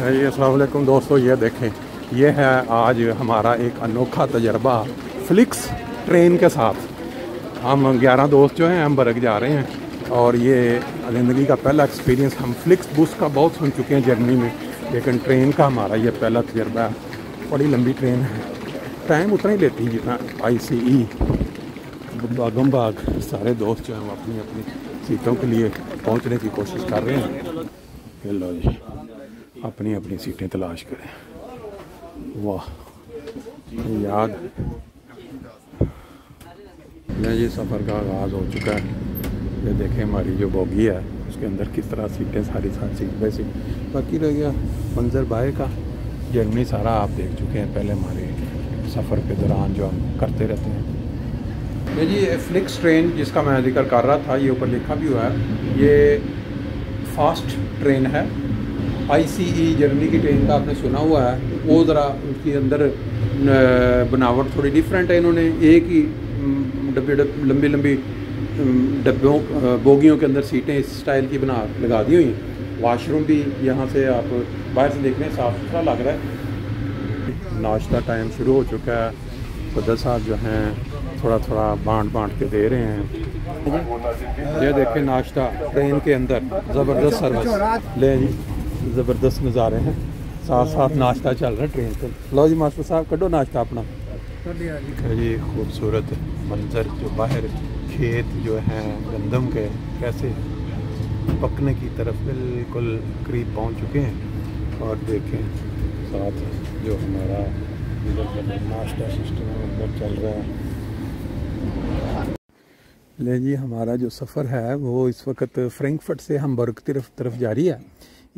जी अस्सलाम वालेकुम दोस्तों, ये देखें, ये है आज हमारा एक अनोखा तजर्बा फ्लिक्स ट्रेन के साथ। हम 11 दोस्त जो हैं हम बरग जा रहे हैं और ये ज़िंदगी का पहला एक्सपीरियंस। हम फ्लिक्स बस का बहुत सुन चुके हैं जर्नी में, लेकिन ट्रेन का हमारा ये पहला तजर्बा है। बड़ी लंबी ट्रेन है, टाइम उतना ही लेती है जितना ICE। बागम बाग सारे दोस्त जो हैं वो अपनी अपनी सीटों के लिए पहुंचने की कोशिश कर रहे हैं। ये लो जी, अपनी अपनी सीटें तलाश करें। वाह याद है जी, सफ़र का आगाज़ हो चुका है। ये देखें हमारी जो बोगी है उसके अंदर किस तरह सीटें सारी सीट बाई सीट। बाकी रह गया मंजर बाय का। जर्नी सारा आप देख चुके हैं पहले हमारे सफ़र के दौरान जो हम करते रहते हैं। ये जी फ्लिक्स ट्रेन जिसका मैं जिक्र कर रहा था, ये ऊपर लिखा भी हुआ है, ये फास्ट ट्रेन है। ICE जर्मनी की ट्रेन का आपने सुना हुआ है, वो ज़रा उसके अंदर बनावट थोड़ी डिफरेंट है। इन्होंने एक ही लंबी लंबी डब्बों बोगियों के अंदर सीटें इस स्टाइल की लगा दी हुई हैं। वाशरूम भी यहाँ से आप बाहर से देख रहे हैं साफ़ सुथरा लग रहा है। नाश्ता टाइम शुरू हो चुका है। सदर साहब जो हैं थोड़ा थोड़ा बांट के दे रहे हैं। ये देखें नाश्ता ट्रेन के अंदर, ज़बरदस्त सर्विस ले जी, ज़बरदस्त नज़ारे हैं। साथ साथ नाश्ता चल रहा है ट्रेन पर। लो जी मास्टर साहब कड्डो नाश्ता अपना जी। खूबसूरत मंजर जो बाहर खेत जो हैं गंदम के कैसे पकने की तरफ बिल्कुल करीब पहुंच चुके हैं। और देखें साथ जो हमारा नाश्ता सिस्टम अंदर चल रहा है। ले जी, हमारा जो सफ़र है वो इस वक्त फ्रैंकफर्ट से हमबर्ग तरफ जारी है।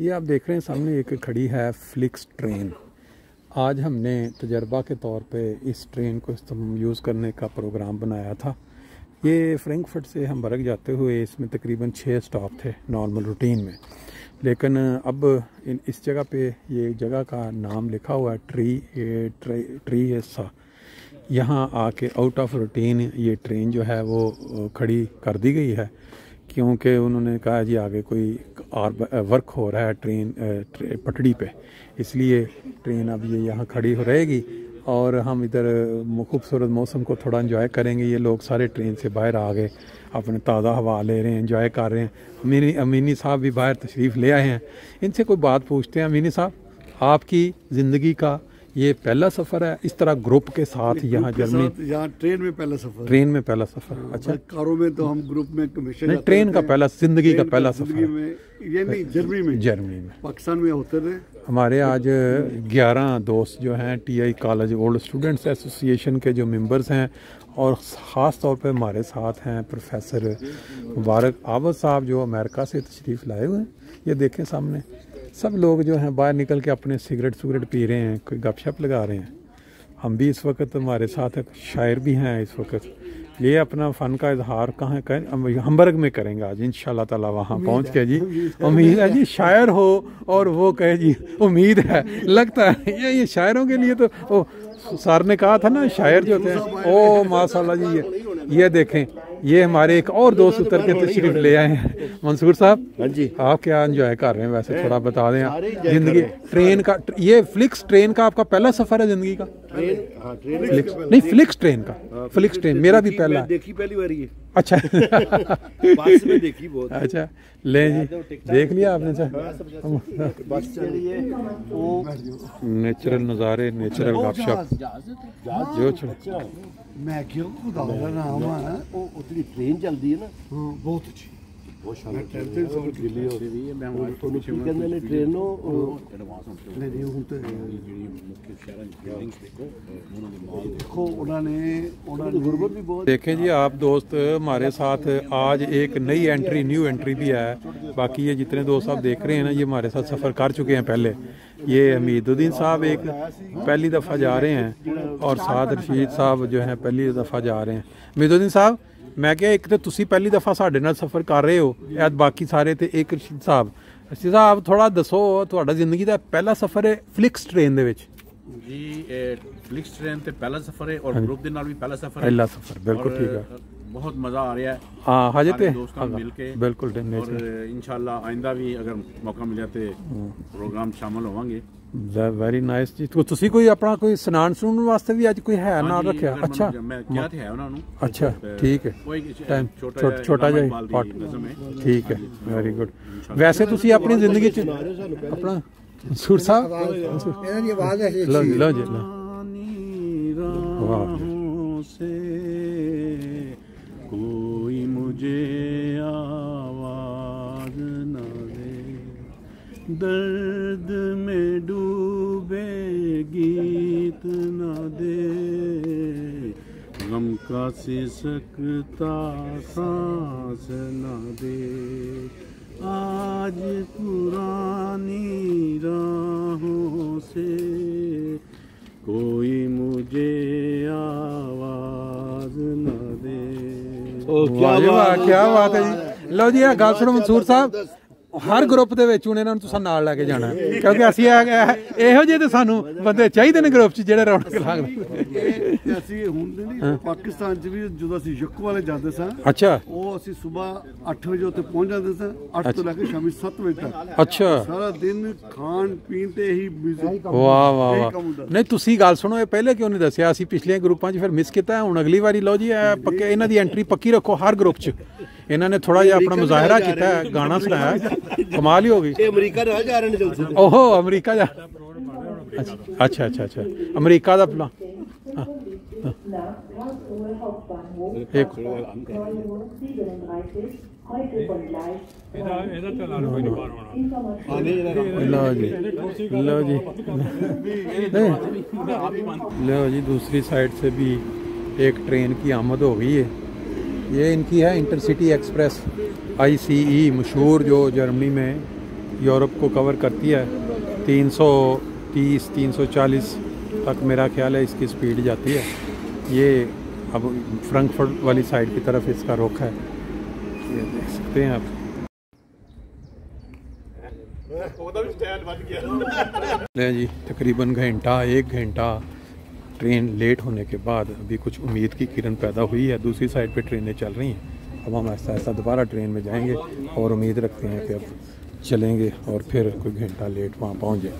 ये आप देख रहे हैं सामने एक खड़ी है फ्लिक्स ट्रेन। आज हमने तजर्बा के तौर पे इस ट्रेन को यूज़ करने का प्रोग्राम बनाया था। ये फ्रैंकफर्ट से हमबर्ग जाते हुए इसमें तकरीबन 6 स्टॉप थे नॉर्मल रूटीन में, लेकिन अब इस जगह पे ये जगह का नाम लिखा हुआ है ट्री। यहाँ आके आउट ऑफ रूटीन ये ट्रेन जो है वो खड़ी कर दी गई है, क्योंकि उन्होंने कहा जी आगे कोई और वर्क हो रहा है ट्रेन पटड़ी पे, इसलिए ट्रेन अब ये यहाँ खड़ी हो रहेगी और हम इधर खूबसूरत मौसम को थोड़ा एंजॉय करेंगे। ये लोग सारे ट्रेन से बाहर आ गए, अपने ताज़ा हवा ले रहे हैं, एंजॉय कर रहे हैं। अमीनी साहब भी बाहर तशरीफ़ ले आए हैं। इनसे कोई बात पूछते हैं। अमीनी साहब, आपकी ज़िंदगी का ये पहला सफ़र है इस तरह ग्रुप के साथ यहाँ जर्मनी? यहाँ ट्रेन में पहला सफ़र। ट्रेन में पहला सफ़र? अच्छा, कारों में तो हम ग्रुप में हमेशा नहीं, ट्रेन का पहला ज़िंदगी का पहला सफ़र ये नहीं, जर्मनी में पाकिस्तान में होते थे हमारे। आज 11 दोस्त जो हैं TI college old students association के जो मेंबर्स हैं, और ख़ास तौर पे हमारे साथ हैं प्रोफेसर मुबारक आबद साहब जो अमेरिका से तशरीफ़ लाए हुए हैं। ये देखें सामने सब लोग जो हैं बाहर निकल के अपने सिगरेट पी रहे हैं, कोई गपशप लगा रहे हैं। हम भी इस वक्त, हमारे साथ एक शायर भी हैं इस वक्त, ये अपना फ़न का इजहार कहाँ करें, हमबर्ग में करेंगे आज इंशाल्लाह ताला। वहाँ पहुँच के जी उम्मीद है जी शायर हो और वो कहे जी उम्मीद है, लगता है ये शायरों के लिए तो ओ सर ने कहा था ना शायर जो होते हैं। ओ माशाल्लाह जी, ये देखें ये हमारे एक और दोस्त उतर के तशरीफ ले आए हैं। मंसूर साहब, हाँ जी, आप क्या एंजॉय कर रहे हैं वैसे थोड़ा बता दें। जिंदगी ट्रेन का, ये फ्लिक्स ट्रेन का आपका पहला सफर है जिंदगी का? नहीं, फ्लिक्स ट्रेन का। फ्लिक्स ट्रेन मेरा भी पहला है। देखी पहली बार ये। अच्छा बस में देखी बहुत। अच्छा ले जी, देख लिया आपने? नेचुरल नज़ारे, नेचुरल गपशप जो मैं क्यों खुदा का नाम है वो उतनी ट्रेन चलती है ना, बहुत अच्छी, बहुत शानदार ट्रेन सफर दिल्ली हो रही है। मैं ਤੁਹਾਨੂੰ ਕੀ ਕਹਿੰਦੇ ਨੇ ट्रेन ਨੂੰ ਨਹੀਂ ਹੁਣ ਤੇ ਜਿਹੜੀ ਮੁੱਖ ਸ਼ਹਿਰਾਂ ਦੀ ਬਿਲਡਿੰਗਸ देखो ਉਹਨਾਂ ਦੇ ਮਾਲ देखो उन्होंने गुरबत भी बहुत। देखें जी आप दोस्त, हमारे साथ आज एक न्यू एंट्री भी है। बाकी ये जितने दोस्त आप देख रहे हैं ना, ये हमारे साथ सफ़र कर चुके हैं पहले। ये हमीदुद्दीन साहब एक पहली दफ़ा जा रहे हैं और साथ रशीद साहब जो हैं पहली दफ़ा जा रहे हैं। हमीदुद्दीन साहब, मैं क्या एक तो तुसी पहली दफ़ा साढ़े नाल सफ़र कर रहे हो, बाकी सारे ते एक रशीद साहब थोड़ा दसो तुहाडा जिंदगी दा पहला सफ़र है फ्लिक्स ट्रेन दे विच? जी फ्लिक्स ट्रेन ते पहला सफ़र है और ग्रुप दे नाल भी पहला सफ़र है। पहला सफ़र बिल्कुल ठीक है। बहुत मज़ा आ रहा है। हाँ हजे तो दोस्तों मिल के बिल्कुल और इंशाल्लाह आइंदा भी अगर मौका मिले तो प्रोग्राम शामिल होवांगे। वेरी नाइस जी। तो ਤੁਸੀਂ ਕੋਈ ਆਪਣਾ ਕੋਈ ਸਨਾਨ ਸੁਣਨ ਵਾਸਤੇ ਵੀ ਅੱਜ ਕੋਈ ਹੈ ਨਾਲ ਰੱਖਿਆ? ਅੱਛਾ ਮੈਂ ਕਿਹਾ ਤੇ ਹੈ ਉਹਨਾਂ ਨੂੰ। ਅੱਛਾ ਠੀਕ ਹੈ ਟਾਈਮ ਛੋਟਾ ਜਿਹਾ ਪॉट ਠੀਕ ਹੈ ਵੈਰੀ ਗੁੱਡ। ਵੈਸੇ ਤੁਸੀਂ ਆਪਣੀ ਜ਼ਿੰਦਗੀ ਚ ਆਪਣਾ ਮਨਸੂਰ ਸਾਹਿਬ ਇਹਨਾਂ ਦੀ ਆਵਾਜ਼ ਹੈ ਲਓ ਜੀ ਲਓ ਜੀ ਵਾਹ कोई मुझे आवाज न दे दर्द में डूबे गीत न दे गम का सिसकता सांस न दे आज पुरानी राहों से कोई मुझे आवाज न दे। क्या बात है जी। लो जी गल सुनो मनसूर साहब हर ग्रुप ਦੇ ਵਿੱਚ ਹੁਣ ਇਹਨਾਂ ਨੂੰ ਤੁਸੀਂ ਨਾਲ ਲੈ ਕੇ ਜਾਣਾ ਕਿਉਂਕਿ ਅਸੀਂ ਇਹੋ ਜਿਹੇ ਤੇ ਸਾਨੂੰ ਬੰਦੇ ਚਾਹੀਦੇ ਨੇ ਗਰੁੱਪ 'ਚ ਜਿਹੜੇ ਰੌਣਕ ਲਾਉਣ। ਅਸੀਂ ਹੁੰਦੇ ਨਹੀਂ ਪਾਕਿਸਤਾਨ 'ਚ ਵੀ ਜਦੋਂ ਅਸੀਂ ਯੱਕੂ ਵਾਲੇ ਜਾਂਦੇ ਸਾਂ ਅੱਛਾ ਉਹ ਅਸੀਂ ਸਵੇਰ 8 ਵਜੇ ਉੱਤੇ ਪਹੁੰਚ ਜਾਂਦੇ ਸਾਂ 8 ਤੋਂ ਲੈ ਕੇ ਸ਼ਾਮੀ 7 ਵਜੇ ਤੱਕ। ਅੱਛਾ ਸਾਰਾ ਦਿਨ ਖਾਣ ਪੀਣ ਤੇ ਹੀ ਬਿਜ਼ੀ। ਵਾਹ ਵਾਹ ਵਾਹ ਨਹੀਂ ਤੁਸੀਂ ਗੱਲ ਸੁਣੋ ਇਹ ਪਹਿਲੇ ਕਿਉਂ ਨਹੀਂ ਦੱਸਿਆ? ਅਸੀਂ ਪਿਛਲੇ ਗਰੁੱਪਾਂ 'ਚ ਫਿਰ ਮਿਸ ਕੀਤਾ ਹੁਣ ਅਗਲੀ ਵਾਰੀ ਲਓ ਜੀ ਇਹ ਪੱਕੇ ਇਹਨਾਂ ਦੀ ਐਂਟਰੀ ਪੱਕੀ ਰੱਖੋ ਹਰ ਗਰੁੱਪ 'ਚ। ਇਹਨਾਂ ਨੇ ਥੋੜਾ ਜਿਹਾ ਆਪਣਾ ਮੁਜ਼ਾਹਰਾ ਕੀਤਾ ਗਾਣਾ ਸੁਣਾਇਆ ਕਮਾਲ ਹੀ ਹੋ ਗਈ। ਇਹ ਅਮਰੀਕਾ ਨਾਲ ਜਾ ਰਹੇ ਨੇ ਜਲਦੀ। ਓਹੋ ਅਮਰੀਕਾ ਜਾ ਅੱਛਾ ਅੱਛਾ ਅੱਛਾ ਅਮਰੀਕਾ ਦਾ ਪਲਾ ਇੱਕ लो जी दूसरी साइड से भी एक ट्रेन की आमद हो गई है। ये इनकी है इंटरसिटी एक्सप्रेस ICE मशहूर जो जर्मनी में यूरोप को कवर करती है। 330-340 तक मेरा ख्याल है इसकी स्पीड जाती है। ये अब फ्रैंकफर्ट वाली साइड की तरफ इसका रुख है ये देख सकते हैं आप। ले जी तकरीबन घंटा 1 घंटा ट्रेन लेट होने के बाद अभी कुछ उम्मीद की किरण पैदा हुई है। दूसरी साइड पे ट्रेनें चल रही हैं। अब हम ऐसा ऐसा दोबारा ट्रेन में जाएंगे और उम्मीद रखते हैं कि अब चलेंगे और फिर कोई घंटा लेट वहाँ पहुँच जाए।